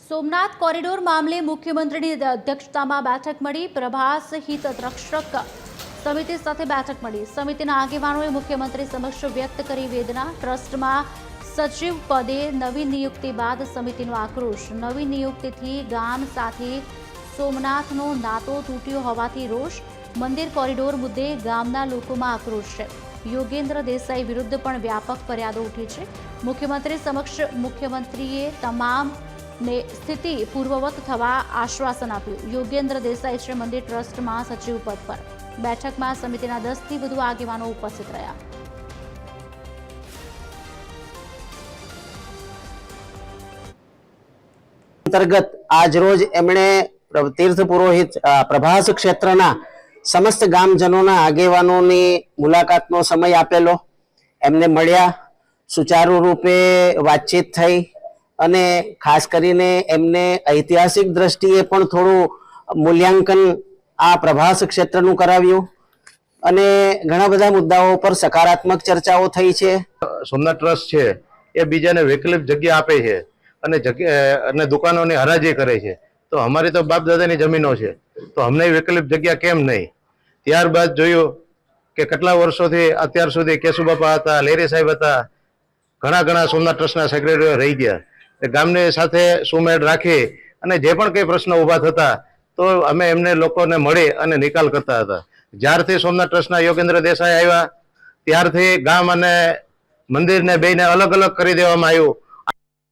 Somnath corridor મામલે મુખ્યમંત્રીની અધ્યક્ષતામાં બેઠક મળી। પ્રભાસ હિતરક્ષક સમિતિ સાથે બેઠક મળી। સમિતિના આગેવાનોએ મુખ્યમંત્રી સમક્ષ વ્યક્ત કરી વેદના। ટ્રસ્ટમાં સચિવ પદે નવી નિયુક્તિ બાદ સમિતિનો આક્રોશ। નવી નિયુક્તિથી ગામ સાથે સોમનાથનો નાતો તૂટ્યો હોવાથી રોષ। મંદિર કોરિડોર મુદ્દે ગામના લોકોમાં આક્રોશ છે। યોગેન્દ્ર દેસાઈ વિરુદ્ધ પણ વ્યાપક ફરિયાદો ઉઠી છે। મુખ્યમંત્રી સમક્ષ મુખ્યમંત્રીએ તમામ ने स्थिति पूर्ववत थवा आश्वासन आप्યું। योगेन्द्र देसाई છે મંદિર ટ્રસ્ટમાં સચિવ પદ પર। બેઠકમાં સમિતિના 10 થી વધુ આગેવાનો ઉપસ્થિત રહ્યા। अंतर्गत आज रोज एमणे तीर्थ पुरोहित प्रभास क्षेत्रना समस्त गामजनोना आगेवानोनी मुलाकातनो समय आपेलो। एमने मळ्या, सुचारू रूपे वातचीत थई અને ખાસ કરીને એમને ઐતિહાસિક દ્રષ્ટિએ પણ થોડું મૂલ્યાંકન આ પ્રભાસ ક્ષેત્રનું કરાવ્યું અને ઘણા બધા મુદ્દાઓ પર સકારાત્મક ચર્ચાઓ થઈ છે। સોમનાથ ટ્રસ્ટ છે એ બીજાને વૈકલ્પિક જગ્યા આપે છે અને દુકાનોની હરાજી કરે છે, તો અમારી તો બાપ દાદાની જમીનો છે, તો અમને વૈકલ્પિક જગ્યા કેમ નહીં? ત્યારબાદ જોયું કે કેટલા વર્ષોથી અત્યાર સુધી કેશુબાપા હતા, લેરી સાહેબ હતા, ઘણા સોમનાથ ટ્રસ્ટના સેક્રેટરીઓ રહી ગયા। ગામની સાથે સુમેળ રાખી અને જે પણ કઈ પ્રશ્ન ઉભા થતા તો અમે એમને લોકોને મળી અને નિકાલ કરતા હતા। જ્યારથી સોમનાથ ટ્રસ્ટના યોગેન્દ્ર દેસાઈ આવ્યા ત્યારથી ગામ અને મંદિરને બેને અલગ અલગ કરી દેવામાં આવ્યું